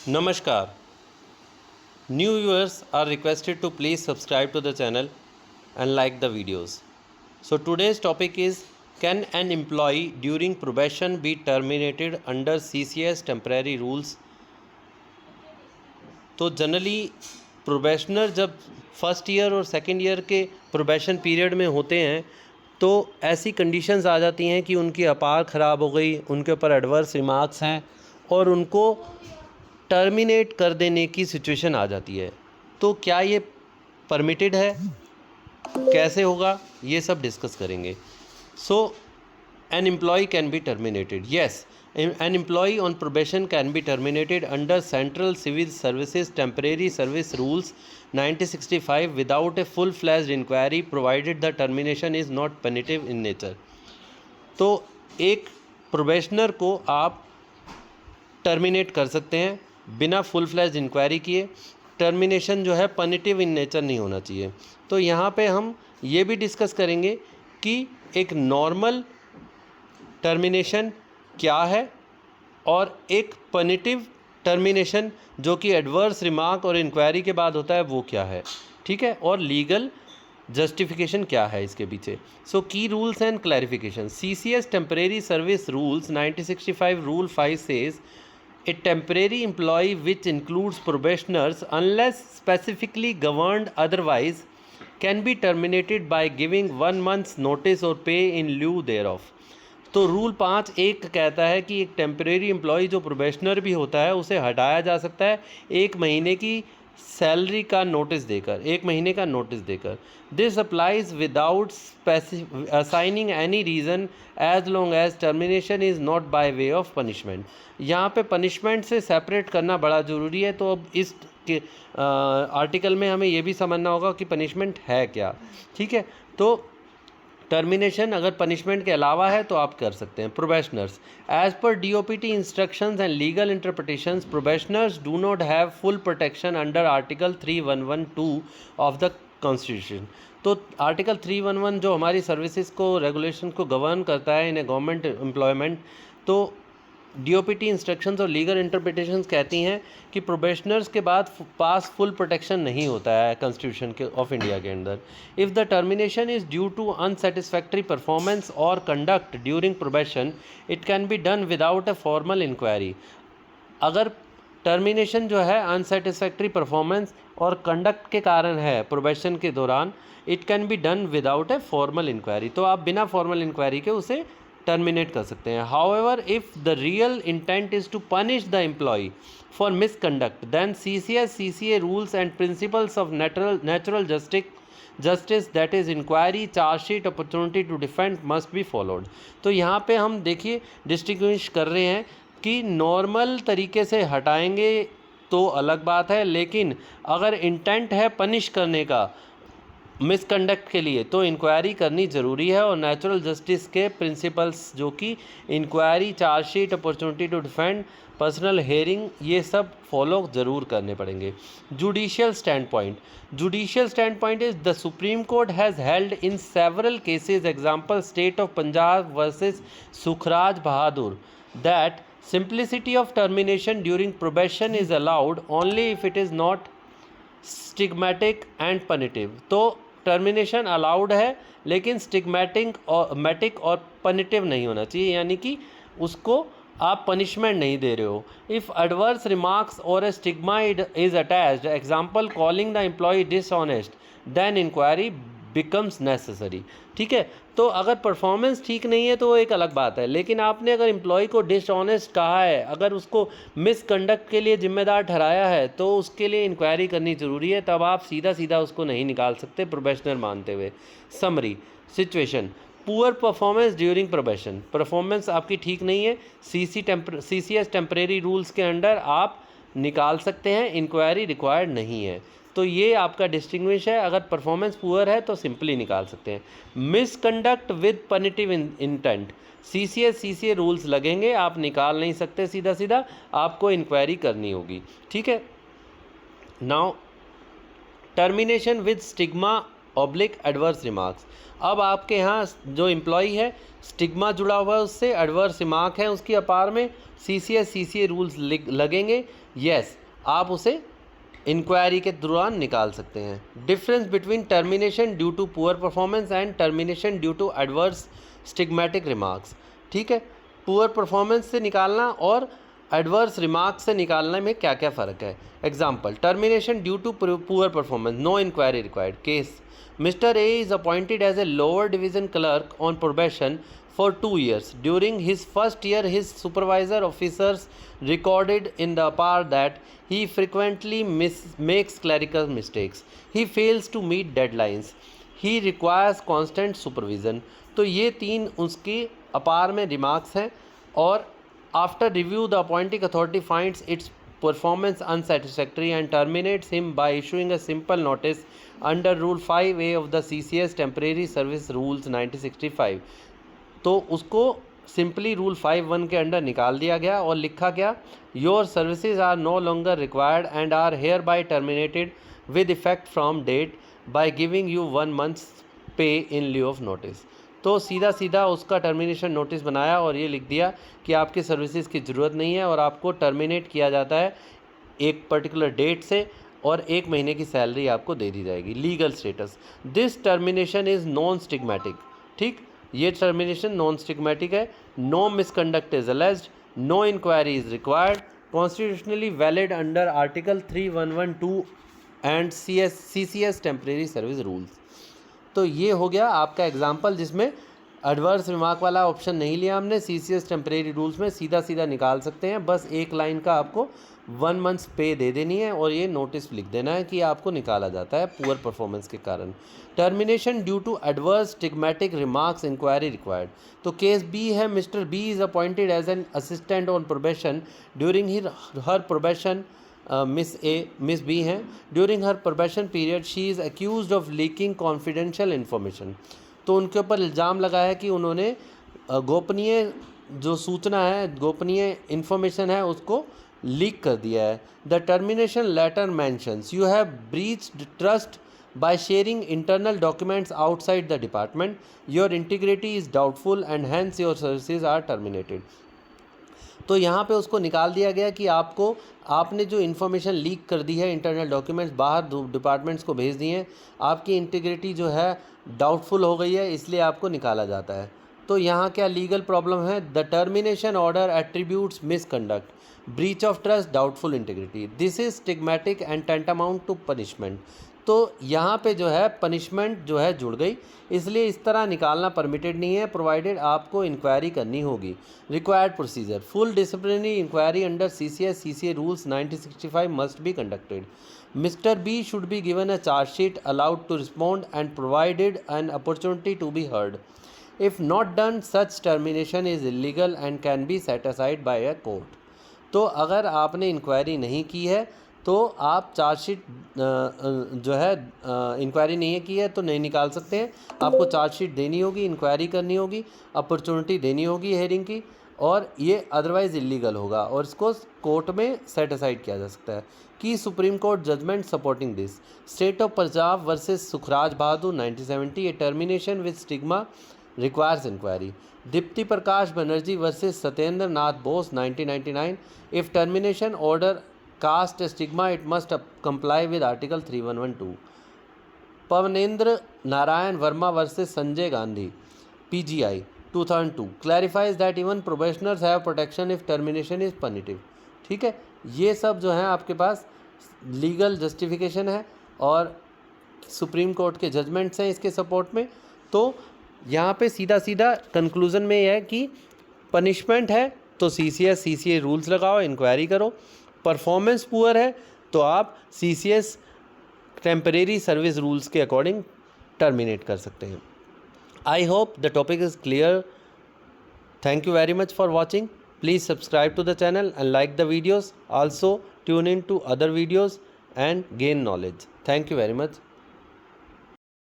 Namaskar. New viewers are requested to please subscribe to the channel and like the videos. So today's topic is, can an employee during probation be terminated under CCS temporary rules? तो generally probationer जब first year और second year के probation period में होते हैं तो ऐसी conditions आ जाती हैं कि उनकी अपार ख़राब हो गई, उनके ऊपर एडवर्स रिमार्क्स हैं और उनको टर्मिनेट कर देने की सिचुएशन आ जाती है। तो क्या ये परमिटेड है, कैसे होगा, ये सब डिस्कस करेंगे। सो an employee can be terminated. Yes, an employee on probation can be terminated under Central Civil Services Temporary Service Rules 1965 without a full-fledged inquiry provided the termination is not punitive in nature. तो एक probationer को आप terminate कर सकते हैं बिना full fledge inquiry किए। Termination जो है पनिटिव इन नेचर नहीं होना चाहिए। तो यहाँ पे हम ये भी डिस्कस करेंगे कि एक नॉर्मल टर्मिनेशन क्या है और एक पनिटिव टर्मिनेशन जो कि एडवर्स रिमार्क और इंक्वायरी के बाद होता है वो क्या है, ठीक है, और लीगल जस्टिफिकेशन क्या है इसके पीछे। सो की rules and clarification. CCS temporary service rules 1965 rule 5 says a temporary employee which includes probationers unless specifically governed otherwise can be terminated by giving 1 month's notice or pay in lieu thereof। तो rule 5(1) कहता है कि एक temporary employ जो probationer भी होता है उसे हटाया जा सकता है 1 महीने की सैलरी का नोटिस देकर, 1 महीने का नोटिस देकर। This applies without assigning any reason as long as termination is not by way of punishment. यहाँ पे पनिशमेंट से सेपरेट करना बड़ा ज़रूरी है। तो अब इस आर्टिकल में हमें ये भी समझना होगा कि पनिशमेंट है क्या, ठीक है। तो टर्मिनेशन अगर पनिशमेंट के अलावा है तो आप कर सकते हैं। Probationers as per DOPT instructions and legal interpretations probationers do not have full protection under article 3112 of the constitution. तो आर्टिकल 311 जो हमारी सर्विसेज को, रेगुलेशन को गवर्न करता है इन ए गवर्नमेंट एम्प्लॉयमेंट, तो DOPT इंस्ट्रक्शंस और लीगल इंटरप्रिटेशंस कहती हैं कि प्रोबेशनर्स के बाद पास फुल प्रोटेक्शन नहीं होता है कॉन्स्टिट्यूशन के ऑफ इंडिया के अंदर। If the termination is due to unsatisfactory performance और conduct during probation it can be done without a formal inquiry. अगर टर्मिनेशन जो है अनसेटिस्फैक्ट्री परफॉर्मेंस और कंडक्ट के कारण है प्रोबेशन के दौरान, it can be done without a formal inquiry. तो आप बिना फॉर्मल इंक्वायरी के उसे टर्मिनेट कर सकते हैं। However if the real intent is to punish the employee for misconduct then CCS CCA rules and principles of natural justice that is inquiry, chargesheet, opportunity to defend must be followed. तो यहाँ पे हम देखिए distinguish कर रहे हैं कि normal तरीके से हटाएंगे तो अलग बात है, लेकिन अगर इंटेंट है पनिश करने का मिसकंडक्ट के लिए तो इंक्वायरी करनी ज़रूरी है। और नेचुरल जस्टिस के प्रिंसिपल्स जो कि inquiry, chargesheet, opportunity to defend, personal hearing, ये सब फॉलो ज़रूर करने पड़ेंगे। Judicial standpoint is the supreme court has held in several cases, example state of Punjab versus Sukhraj Bahadur, that simplicity of termination during probation is allowed only if it is not stigmatic and punitive। तो termination allowed है लेकिन stigmatic और पनिटिव नहीं होना चाहिए, यानी कि उसको आप पनिशमेंट नहीं दे रहे हो। इफ़ एडवर्स रिमार्क्स और a stigma is attached, example calling the employ dishonest, then inquiry becomes necessary, ठीक है। तो अगर परफॉर्मेंस ठीक नहीं है तो वो एक अलग बात है, लेकिन आपने अगर एम्प्लॉय को डिसऑनेस्ट कहा है, अगर उसको मिसकंडक्ट के लिए जिम्मेदार ठहराया है तो उसके लिए इंक्वायरी करनी ज़रूरी है। तब आप सीधा सीधा उसको नहीं निकाल सकते प्रोबेशनर मानते हुए। Summary situation: poor performance during probation, performance आपकी ठीक नहीं है, CCS टेम्परेरी रूल्स के अंडर आप निकाल सकते हैं, इंक्वायरी रिक्वायर्ड नहीं है। तो ये आपका डिस्टिंग्विश है। अगर परफॉर्मेंस पुअर है तो सिंपली निकाल सकते हैं। Misconduct with punitive intent, CCS CCA rules लगेंगे, आप निकाल नहीं सकते सीधा सीधा, आपको इंक्वायरी करनी होगी, ठीक है। Now termination with stigma oblique adverse remarks. अब आपके यहाँ जो एम्प्लॉई है स्टिग्मा जुड़ा हुआ है उससे, एडवर्स रिमार्क है उसकी अपार में, CCA रूल्स लगेंगे, यस आप उसे इंक्वायरी के दौरान निकाल सकते हैं। Difference between termination due to poor performance and termination due to adverse stigmatic remarks. ठीक है, पुअर परफॉर्मेंस से निकालना और एडवर्स रिमार्क्स से निकालने में क्या क्या फ़र्क है। Example, termination due to poor performance, no inquiry required. Case, Mr. A is appointed as a lower division clerk on probation for 2 years. During his first year, his supervisor officers recorded in the part that he frequently makes clerical mistakes. He fails to meet deadlines. He requires constant supervision. तो ये 3 उसके अपार में remarks हैं। और after review the appointing authority finds it's performance unsatisfactory and terminates him by issuing a simple notice under Rule 5A of the CCS Temporary Service Rules 1965। तो उसको simply rule 5(1) के अंडर निकाल दिया गया और लिखा गया, your services are no longer required and are hereby terminated with effect from date by giving you 1 month's पे इन ल्यू ऑफ नोटिस। तो सीधा सीधा उसका टर्मिनेशन नोटिस बनाया और ये लिख दिया कि आपकी सर्विसेज की ज़रूरत नहीं है और आपको टर्मिनेट किया जाता है एक पर्टिकुलर डेट से और 1 महीने की सैलरी आपको दे दी जाएगी। Legal status, this termination is non stigmatic. ठीक, ये टर्मिनेशन नॉन स्टिग्मेटिक है। No misconduct is alleged, no inquiry is required, constitutionally valid under article 3112 and CCS temporary service rules. तो ये हो गया आपका एग्जाम्पल जिसमें एडवर्स रिमार्क वाला ऑप्शन नहीं लिया हमने। CCS टेम्परेरी रूल्स में सीधा सीधा निकाल सकते हैं, बस 1 लाइन का आपको 1 month's पे दे देनी है और ये नोटिस लिख देना है कि आपको निकाला जाता है पुअर परफॉर्मेंस के कारण। Termination due to adverse stigmatic remarks, inquiry required. तो केस बी है, mister B is appointed as an assistant on probation during her probation. Miss B हैं, during her probation period she is accused of leaking confidential information. तो उनके ऊपर इल्ज़ाम लगा है कि उन्होंने गोपनीय जो सूचना है, गोपनीय इन्फॉर्मेशन है, उसको लीक कर दिया है। The termination letter mentions you have breached trust by sharing internal documents outside the department, your integrity is doubtful and hence your services are terminated। तो यहाँ पे उसको निकाल दिया गया कि आपने जो इन्फॉर्मेशन लीक कर दी है, इंटरनल डॉक्यूमेंट्स बाहर डिपार्टमेंट्स को भेज दिए हैं, आपकी इंटीग्रिटी जो है डाउटफुल हो गई है, इसलिए आपको निकाला जाता है। तो यहाँ क्या लीगल प्रॉब्लम है, the termination order attributes misconduct, breach of trust, doubtful integrity, this is stigmatic and tantamount to punishment. तो यहाँ पे जो है पनिशमेंट जो है जुड़ गई, इसलिए इस तरह निकालना परमिटेड नहीं है, प्रोवाइडेड आपको इंक्वायरी करनी होगी। Required procedure, full disciplinary inquiry under CCS CCA rules 1965 must be conducted. Mister B should be given a chargesheet, allowed to respond and provided an opportunity to be heard. If not done such termination is illegal and can be set aside by a court. तो अगर आपने inquiry नहीं की है तो आप chargesheet जो है इंक्वायरी नहीं की है तो नहीं निकाल सकते हैं, आपको चार्जशीट देनी होगी, इंक्वायरी करनी होगी, अपॉर्चुनिटी देनी होगी हेयरिंग की, और ये अदरवाइज़ इलीगल होगा और इसको कोर्ट में सेट असाइड किया जा सकता है। की supreme court judgment supporting this, state of Punjab versus Sukhraj Bahadur 1970, a termination with stigma requires inquiry. Dipti Prakash Banerjee versus Satyendra Nath Bose 1999, if termination order cast stigma it must comply with article 3112। Pavnendra Narayan Verma versus Sanjay Gandhi PGI 2002 clarifies that even probationers have protection if termination is punitive. ठीक है, ये सब जो है आपके पास legal justification है और supreme court के जजमेंट्स हैं इसके सपोर्ट में। तो यहाँ पे सीधा सीधा कंक्लूज़न में यह है कि पनिशमेंट है तो CCS CCA रूल्स लगाओ, इंक्वायरी करो। परफॉर्मेंस पुअर है तो आप CCS टेम्परेरी सर्विस रूल्स के अकॉर्डिंग टर्मिनेट कर सकते हैं। I hope the topic is clear. Thank you very much for watching. Please subscribe to the channel and like the videos. Also tune in to other videos and gain knowledge. Thank you very much.